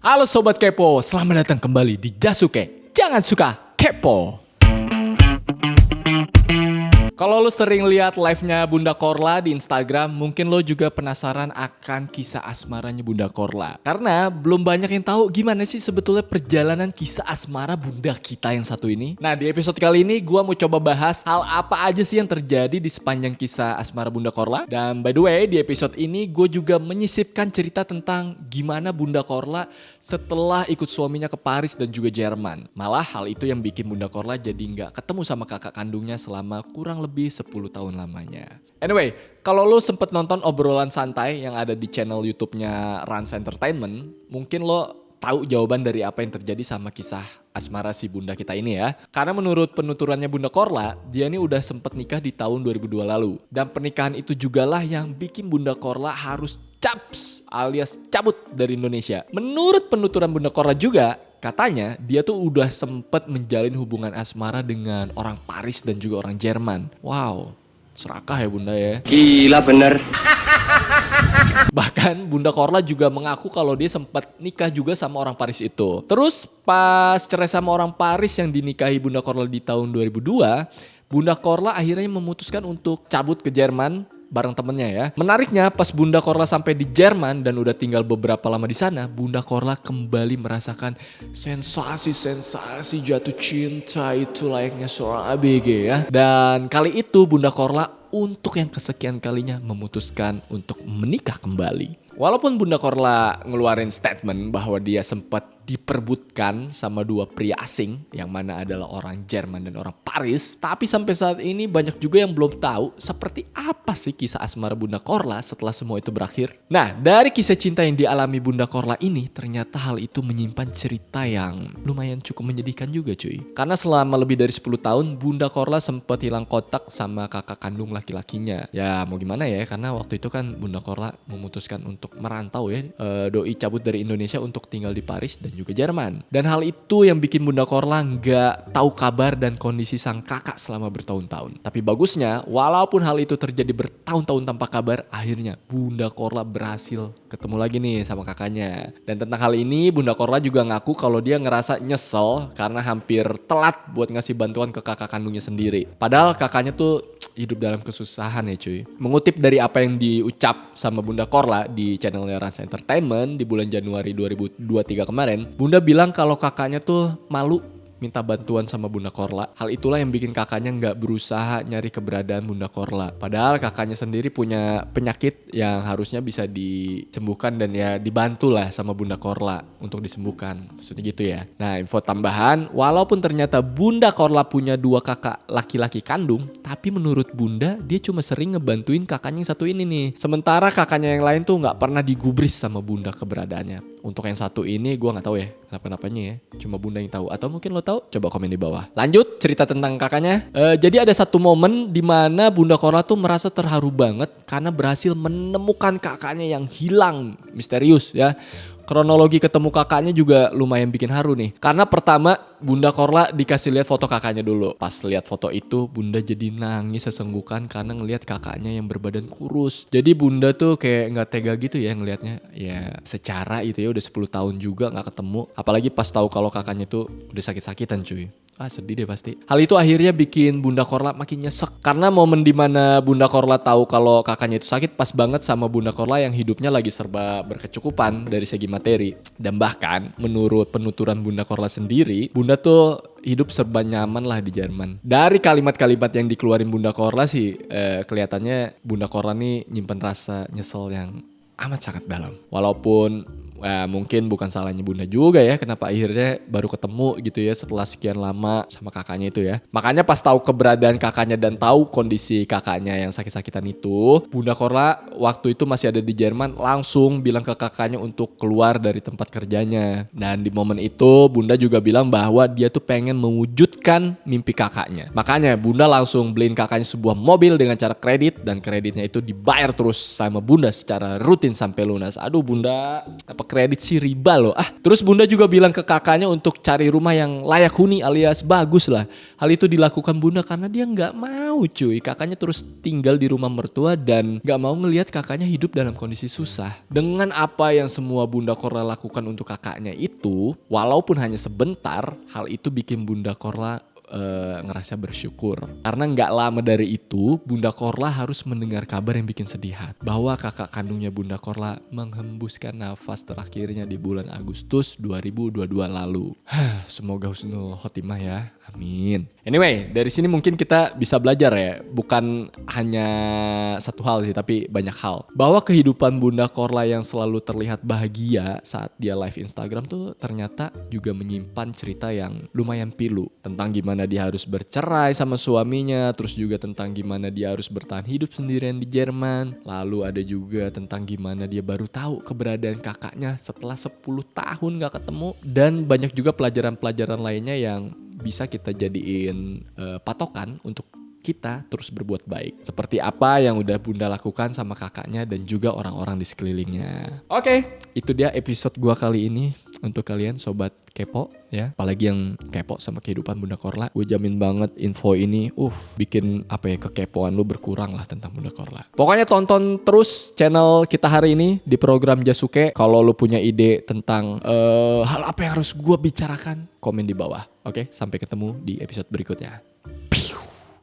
Halo Sobat Kepo, selamat datang kembali di Jasuke. Jangan suka kepo. Kalau lo sering lihat live-nya Bunda Korla di Instagram, mungkin lo juga penasaran akan kisah asmaranya Bunda Korla. Karena belum banyak yang tahu gimana sih sebetulnya perjalanan kisah asmara Bunda kita yang satu ini. Nah, di episode kali ini gue mau coba bahas hal apa aja sih yang terjadi di sepanjang kisah asmara Bunda Korla. Dan by the way, di episode ini gue juga menyisipkan cerita tentang gimana Bunda Korla setelah ikut suaminya ke Paris dan juga Jerman. Malah hal itu yang bikin Bunda Korla jadi nggak ketemu sama kakak kandungnya selama kurang lebih 10 tahun lamanya. Anyway, kalau lo sempet nonton obrolan santai yang ada di channel YouTube-nya Rans Entertainment, mungkin lo tahu jawaban dari apa yang terjadi sama kisah asmara si Bunda kita ini ya. Karena menurut penuturannya Bunda Korla, dia ini udah sempet nikah di tahun 2002 lalu. Dan pernikahan itu jugalah yang bikin Bunda Korla harus caps alias cabut dari Indonesia. Menurut penuturan Bunda Korla juga, katanya dia tuh udah sempet menjalin hubungan asmara dengan orang Paris dan juga orang Jerman. Wow, serakah ya Bunda ya. Gila bener. Bahkan Bunda Korla juga mengaku kalau dia sempat nikah juga sama orang Paris itu. Terus pas cerai sama orang Paris yang dinikahi Bunda Korla di tahun 2002, Bunda Korla akhirnya memutuskan untuk cabut ke Jerman bareng temennya ya. Menariknya pas Bunda Korla sampai di Jerman dan udah tinggal beberapa lama di sana, Bunda Korla kembali merasakan sensasi jatuh cinta itu layaknya seorang ABG ya. Dan kali itu Bunda Korla untuk yang kesekian kalinya memutuskan untuk menikah kembali. Walaupun Bunda Korla ngeluarin statement bahwa dia sempat diperbutkan sama dua pria asing yang mana adalah orang Jerman dan orang Paris, tapi sampai saat ini banyak juga yang belum tahu seperti apa sih kisah asmara Bunda Korla setelah semua itu berakhir. Nah, dari kisah cinta yang dialami Bunda Korla ini, ternyata hal itu menyimpan cerita yang lumayan cukup menyedihkan juga cuy. Karena selama lebih dari 10 tahun Bunda Korla sempat hilang kontak sama kakak kandung laki-lakinya. Ya mau gimana ya, karena waktu itu kan Bunda Korla memutuskan untuk merantau ya, doi cabut dari Indonesia untuk tinggal di Paris dan juga Jerman. Dan hal itu yang bikin Bunda Korla nggak tahu kabar dan kondisi sang kakak selama bertahun-tahun. Tapi bagusnya, walaupun hal itu terjadi bertahun-tahun tanpa kabar, akhirnya Bunda Korla berhasil ketemu lagi nih sama kakaknya. Dan tentang hal ini, Bunda Korla juga ngaku kalau dia ngerasa nyesel karena hampir telat buat ngasih bantuan ke kakak kandungnya sendiri. Padahal kakaknya tuh hidup dalam kesusahan ya cuy. Mengutip dari apa yang diucap sama Bunda Korla di channelnya Rans Entertainment di bulan Januari 2023 kemarin, Bunda bilang kalau kakaknya tuh malu minta bantuan sama Bunda Korla. Hal itulah yang bikin kakaknya nggak berusaha nyari keberadaan Bunda Korla. Padahal kakaknya sendiri punya penyakit yang harusnya bisa disembuhkan dan ya dibantu lah sama Bunda Korla untuk disembuhkan. Maksudnya gitu ya. Nah, info tambahan, walaupun ternyata Bunda Korla punya dua kakak laki-laki kandung, tapi menurut Bunda dia cuma sering ngebantuin kakaknya yang satu ini nih. Sementara kakaknya yang lain tuh nggak pernah digubris sama Bunda keberadaannya. Untuk yang satu ini gue nggak tahu ya kenapa-napanya ya. Cuma Bunda yang tahu. Atau mungkin lo tahu? Coba komen di bawah. Lanjut cerita tentang kakaknya. Jadi ada satu momen di mana Bunda Korla tuh merasa terharu banget karena berhasil menemukan kakaknya yang hilang misterius ya. Kronologi ketemu kakaknya juga lumayan bikin haru nih. Karena pertama Bunda Korla dikasih lihat foto kakaknya dulu. Pas lihat foto itu Bunda jadi nangis sesenggukan karena ngelihat kakaknya yang berbadan kurus. Jadi Bunda tuh kayak gak tega gitu ya ngelihatnya. Ya secara itu ya udah 10 tahun juga gak ketemu. Apalagi pas tahu kalau kakaknya tuh udah sakit-sakitan cuy. Sedih deh pasti. Hal itu akhirnya bikin Bunda Korla makin nyesek. Karena momen dimana Bunda Korla tahu kalau kakaknya itu sakit pas banget sama Bunda Korla yang hidupnya lagi serba berkecukupan dari segi materi. Dan bahkan menurut penuturan Bunda Korla sendiri, Bunda tuh hidup serba nyaman lah di Jerman. Dari kalimat-kalimat yang dikeluarin Bunda Korla sih kelihatannya Bunda Korla nih nyimpen rasa nyesel yang amat sangat dalam. Walaupun mungkin bukan salahnya Bunda juga ya kenapa akhirnya baru ketemu gitu ya setelah sekian lama sama kakaknya itu ya. Makanya pas tahu keberadaan kakaknya dan tahu kondisi kakaknya yang sakit-sakitan itu, Bunda Korla waktu itu masih ada di Jerman langsung bilang ke kakaknya untuk keluar dari tempat kerjanya. Dan di momen itu Bunda juga bilang bahwa dia tuh pengen mewujudkan mimpi kakaknya. Makanya Bunda langsung beliin kakaknya sebuah mobil dengan cara kredit dan kreditnya itu dibayar terus sama Bunda secara rutin sampai lunas. Aduh Bunda, apa berapa kredit sih, riba loh. Terus bunda juga bilang ke kakaknya untuk cari rumah yang layak huni alias bagus lah. Hal itu dilakukan bunda karena dia nggak mau cuy, kakaknya terus tinggal di rumah mertua dan nggak mau ngelihat kakaknya hidup dalam kondisi susah. Dengan apa yang semua Bunda Korla lakukan untuk kakaknya itu, walaupun hanya sebentar, hal itu bikin Bunda Korla ngerasa bersyukur. Karena nggak lama dari itu, Bunda Korla harus mendengar kabar yang bikin sedih hati, bahwa kakak kandungnya Bunda Korla menghembuskan nafas terakhirnya di bulan Agustus 2022 lalu. Semoga husnul khotimah ya, amin. Anyway, dari sini mungkin kita bisa belajar ya, bukan hanya satu hal sih, tapi banyak hal. Bahwa kehidupan Bunda Korla yang selalu terlihat bahagia saat dia live Instagram tuh ternyata juga menyimpan cerita yang lumayan pilu. Tentang gimana dia harus bercerai sama suaminya, terus juga tentang gimana dia harus bertahan hidup sendirian di Jerman. Lalu ada juga tentang gimana dia baru tahu keberadaan kakaknya setelah 10 tahun gak ketemu. Dan banyak juga pelajaran-pelajaran lainnya yang bisa kita jadiin patokan untuk kita terus berbuat baik. Seperti apa yang udah Bunda lakukan sama kakaknya dan juga orang-orang di sekelilingnya. Oke, itu dia episode gua kali ini untuk kalian sobat kepo ya. Apalagi yang kepo sama kehidupan Bunda Korla. Gue jamin banget info ini bikin kekepoan lu berkurang lah tentang Bunda Korla. Pokoknya tonton terus channel kita hari ini di program Jasuke. Kalau lu punya ide tentang hal apa yang harus gue bicarakan, komen di bawah. Oke, sampai ketemu di episode berikutnya.